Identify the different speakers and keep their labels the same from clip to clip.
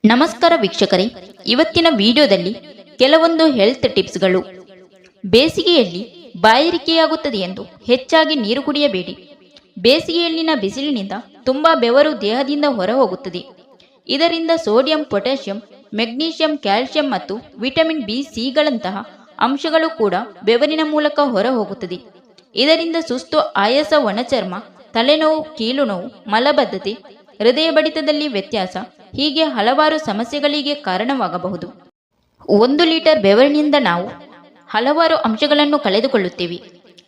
Speaker 1: ನಮಸ್ಕಾರ ವೀಕ್ಷಕರೇ, ಇವತ್ತಿನ ವಿಡಿಯೋದಲ್ಲಿ ಕೆಲವೊಂದು ಹೆಲ್ತ್ ಟಿಪ್ಸ್ಗಳು. ಬೇಸಿಗೆಯಲ್ಲಿ ಬಾಯಾರಿಕೆಯಾಗುತ್ತದೆ ಎಂದು ಹೆಚ್ಚಾಗಿ ನೀರು ಕುಡಿಯಬೇಡಿ. ಬೇಸಿಗೆಯಲ್ಲಿನ ಬಿಸಿಲಿನಿಂದ ತುಂಬಾ ಬೆವರು ದೇಹದಿಂದ ಹೊರ ಹೋಗುತ್ತದೆ. ಇದರಿಂದ ಸೋಡಿಯಂ, ಪೊಟ್ಯಾಷಿಯಂ, ಮೆಗ್ನೀಷಿಯಂ, ಕ್ಯಾಲ್ಸಿಯಂ ಮತ್ತು ವಿಟಮಿನ್ B6ಗಳಂತಹ ಅಂಶಗಳು ಕೂಡ ಬೆವರಿನ ಮೂಲಕ ಹೊರ ಹೋಗುತ್ತದೆ. ಇದರಿಂದ ಸುಸ್ತು, ಆಯಾಸ, ಒಣಚರ್ಮ, ತಲೆನೋವು, ಕೀಲು ನೋವು, ಮಲಬದ್ಧತೆ, ಹೃದಯ ಬಡಿತದಲ್ಲಿ ವ್ಯತ್ಯಾಸ ಹೀಗೆ ಹಲವಾರು ಸಮಸ್ಯೆಗಳಿಗೆ ಕಾರಣವಾಗಬಹುದು. 1 ಲೀಟರ್ ಬೆವರಿನಿಂದ ನಾವು ಹಲವಾರು ಅಂಶಗಳನ್ನು ಕಳೆದುಕೊಳ್ಳುತ್ತೇವೆ.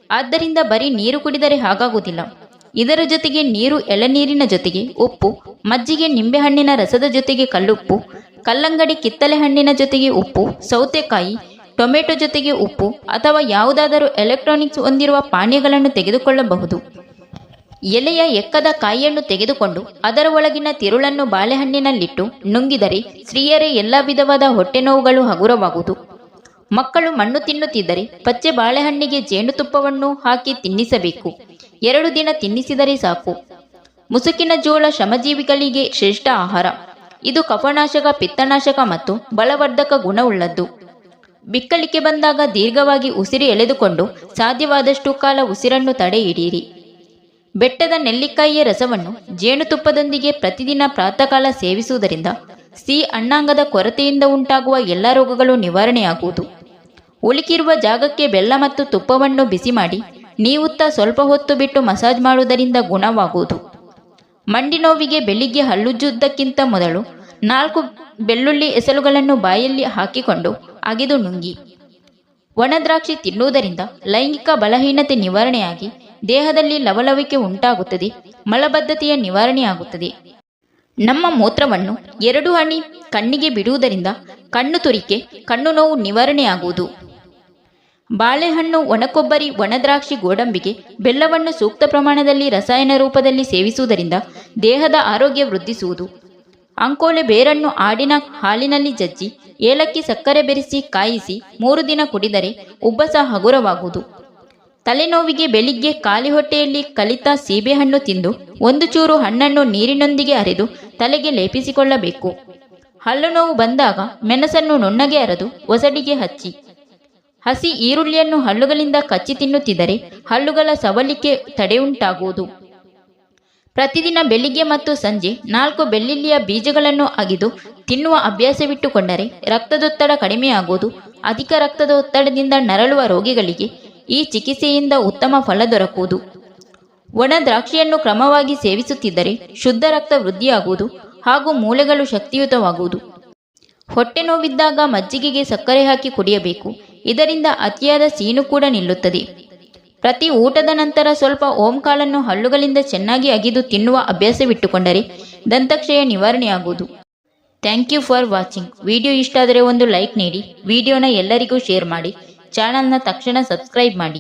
Speaker 1: ಆದ್ದರಿಂದ ಬರೀ ನೀರು ಕುಡಿದರೆ ಹಾಗಾಗುವುದಿಲ್ಲ. ಇದರ ಜೊತೆಗೆ ನೀರು, ಎಳನೀರಿನ ಜೊತೆಗೆ ಉಪ್ಪು, ಮಜ್ಜಿಗೆ, ನಿಂಬೆಹಣ್ಣಿನ ರಸದ ಜೊತೆಗೆ ಕಲ್ಲುಪ್ಪು, ಕಲ್ಲಂಗಡಿ, ಕಿತ್ತಳೆ ಹಣ್ಣಿನ ಜೊತೆಗೆ ಉಪ್ಪು, ಸೌತೆಕಾಯಿ, ಟೊಮೆಟೊ ಜೊತೆಗೆ ಉಪ್ಪು ಅಥವಾ ಯಾವುದಾದರೂ ಎಲೆಕ್ಟ್ರಾನಿಕ್ಸ್ ಹೊಂದಿರುವ ಪಾನೀಯಗಳನ್ನು ತೆಗೆದುಕೊಳ್ಳಬಹುದು. ಎಲೆಯ ಎಕ್ಕದ ಕಾಯಿಯನ್ನು ತೆಗೆದುಕೊಂಡು ಅದರ ಒಳಗಿನ ತಿರುಳನ್ನು ಬಾಳೆಹಣ್ಣಿನಲ್ಲಿಟ್ಟು ನುಂಗಿದರೆ ಸ್ತ್ರೀಯರೇ ಎಲ್ಲ ವಿಧವಾದ ಹೊಟ್ಟೆ ನೋವುಗಳು ಹಗುರವಾಗುವುದು. ಮಕ್ಕಳು ಮಣ್ಣು ತಿನ್ನುತ್ತಿದ್ದರೆ ಪಚ್ಚೆ ಬಾಳೆಹಣ್ಣಿಗೆ ಜೇನುತುಪ್ಪವನ್ನು ಹಾಕಿ ತಿನ್ನಿಸಬೇಕು. 2 ದಿನ ತಿನ್ನಿಸಿದರೆ ಸಾಕು. ಮುಸುಕಿನ ಜೋಳ ಶ್ರಮಜೀವಿಗಳಿಗೆ ಶ್ರೇಷ್ಠ ಆಹಾರ. ಇದು ಕಫನಾಶಕ, ಪಿತ್ತನಾಶಕ ಮತ್ತು ಬಲವರ್ಧಕ ಗುಣವುಳ್ಳದ್ದು. ಬಿಕ್ಕಳಿಕೆ ಬಂದಾಗ ದೀರ್ಘವಾಗಿ ಉಸಿರು ಎಳೆದುಕೊಂಡು ಸಾಧ್ಯವಾದಷ್ಟು ಕಾಲ ಉಸಿರನ್ನು ತಡೆ ಹಿಡಿಯಿರಿ. ಬೆಟ್ಟದ ನೆಲ್ಲಿಕಾಯಿಯ ರಸವನ್ನು ಜೇನುತುಪ್ಪದೊಂದಿಗೆ ಪ್ರತಿದಿನ ಪ್ರಾತಃಕಾಲ ಸೇವಿಸುವುದರಿಂದ ಸಿ ಅಣ್ಣಾಂಗದ ಕೊರತೆಯಿಂದ ಉಂಟಾಗುವ ಎಲ್ಲ ರೋಗಗಳು ನಿವಾರಣೆಯಾಗುವುದು. ಉಳುಕಿರುವ ಜಾಗಕ್ಕೆ ಬೆಲ್ಲ ಮತ್ತು ತುಪ್ಪವನ್ನು ಬಿಸಿ ಮಾಡಿ ನೀವುತ್ತಾ ಸ್ವಲ್ಪ ಹೊತ್ತು ಬಿಟ್ಟು ಮಸಾಜ್ ಮಾಡುವುದರಿಂದ ಗುಣವಾಗುವುದು. ಮಂಡಿ ನೋವಿಗೆ ಬೆಳಿಗ್ಗೆ ಹಲ್ಲುಜ್ಜುವುದಕ್ಕಿಂತ ಮೊದಲು 4 ಬೆಳ್ಳುಳ್ಳಿ ಎಸಳುಗಳನ್ನು ಬಾಯಲ್ಲಿ ಹಾಕಿಕೊಂಡು ಅಗೆದು ನುಂಗಿ. ಒಣ ದ್ರಾಕ್ಷಿ ತಿನ್ನುವುದರಿಂದ ಲೈಂಗಿಕ ಬಲಹೀನತೆ ನಿವಾರಣೆಯಾಗಿ ದೇಹದಲ್ಲಿ ಲವಲವಿಕೆ ಉಂಟಾಗುತ್ತದೆ. ಮಲಬದ್ಧತೆಯ ನಿವಾರಣೆಯಾಗುತ್ತದೆ. ನಮ್ಮ ಮೂತ್ರವನ್ನು 2 ಹನಿ ಕಣ್ಣಿಗೆ ಬಿಡುವುದರಿಂದ ಕಣ್ಣು ತುರಿಕೆ, ಕಣ್ಣು ನೋವು ನಿವಾರಣೆಯಾಗುವುದು. ಬಾಳೆಹಣ್ಣು, ಒಣಕೊಬ್ಬರಿ, ಒಣದ್ರಾಕ್ಷಿ, ಗೋಡಂಬಿಗೆ, ಬೆಲ್ಲವನ್ನು ಸೂಕ್ತ ಪ್ರಮಾಣದಲ್ಲಿ ರಸಾಯನ ರೂಪದಲ್ಲಿ ಸೇವಿಸುವುದರಿಂದ ದೇಹದ ಆರೋಗ್ಯ ವೃದ್ಧಿಸುವುದು. ಅಂಕೋಲೆ ಬೇರನ್ನು ಆಡಿನ ಹಾಲಿನಲ್ಲಿ ಜಜ್ಜಿ ಏಲಕ್ಕಿ, ಸಕ್ಕರೆ ಬೆರೆಸಿ ಕಾಯಿಸಿ 3 ದಿನ ಕುಡಿದರೆ ಉಬ್ಬಸ ಹಗುರವಾಗುವುದು. ತಲೆನೋವಿಗೆ ಬೆಳಿಗ್ಗೆ ಖಾಲಿ ಹೊಟ್ಟೆಯಲ್ಲಿ ಕಲಿತ ಸೀಬೆಹಣ್ಣು ತಿಂದು 1 ಚೂರು ಹಣ್ಣನ್ನು ನೀರಿನೊಂದಿಗೆ ಅರೆದು ತಲೆಗೆ ಲೇಪಿಸಿಕೊಳ್ಳಬೇಕು. ಹಲ್ಲು ನೋವು ಬಂದಾಗ ಮೆಣಸನ್ನು ನುಣ್ಣಗೆ ಅರೆದು ಒಸಡಿಗೆ ಹಚ್ಚಿ. ಹಸಿ ಈರುಳ್ಳಿಯನ್ನು ಹಲ್ಲುಗಳಿಂದ ಕಚ್ಚಿ ತಿನ್ನುತ್ತಿದ್ದರೆ ಹಲ್ಲುಗಳ ಸವಲಿಕೆ ತಡೆಯುಂಟಾಗುವುದು. ಪ್ರತಿದಿನ ಬೆಳಿಗ್ಗೆ ಮತ್ತು ಸಂಜೆ 4 ಬೆಳ್ಳುಳ್ಳಿಯ ಬೀಜಗಳನ್ನು ಅಗಿದು ತಿನ್ನುವ ಅಭ್ಯಾಸವಿಟ್ಟುಕೊಂಡರೆ ರಕ್ತದೊತ್ತಡ ಕಡಿಮೆಯಾಗುವುದು. ಅಧಿಕ ರಕ್ತದ ಒತ್ತಡದಿಂದ ನರಳುವ ರೋಗಿಗಳಿಗೆ ಈ ಚಿಕಿತ್ಸೆಯಿಂದ ಉತ್ತಮ ಫಲ ದೊರಕುವುದು. ಒಣ ದ್ರಾಕ್ಷಿಯನ್ನು ಕ್ರಮವಾಗಿ ಸೇವಿಸುತ್ತಿದ್ದರೆ ಶುದ್ಧ ರಕ್ತ ವೃದ್ಧಿಯಾಗುವುದು ಹಾಗೂ ಮೂಳೆಗಳು ಶಕ್ತಿಯುತವಾಗುವುದು. ಹೊಟ್ಟೆ ನೋವಿದ್ದಾಗ ಮಜ್ಜಿಗೆಗೆ ಸಕ್ಕರೆ ಹಾಕಿ ಕುಡಿಯಬೇಕು. ಇದರಿಂದ ಅತಿಯಾದ ಸೀನು ಕೂಡ ನಿಲ್ಲುತ್ತದೆ. ಪ್ರತಿ ಊಟದ ನಂತರ ಸ್ವಲ್ಪ ಓಂಕಾಳನ್ನು ಹಲ್ಲುಗಳಿಂದ ಚೆನ್ನಾಗಿ ಅಗಿದು ತಿನ್ನುವ ಅಭ್ಯಾಸವಿಟ್ಟುಕೊಂಡರೆ ದಂತಕ್ಷಯ ನಿವಾರಣೆಯಾಗುವುದು. Thank you for watching. Video ಇಷ್ಟ ಆದರೆ ಒಂದು ಲೈಕ್ ನೀಡಿ. ವಿಡಿಯೋನ ಎಲ್ಲರಿಗೂ ಶೇರ್ ಮಾಡಿ. ಚಾನಲ್ನ ತಕ್ಷಣ ಸಬ್ಸ್ಕ್ರೈಬ್ ಮಾಡಿ.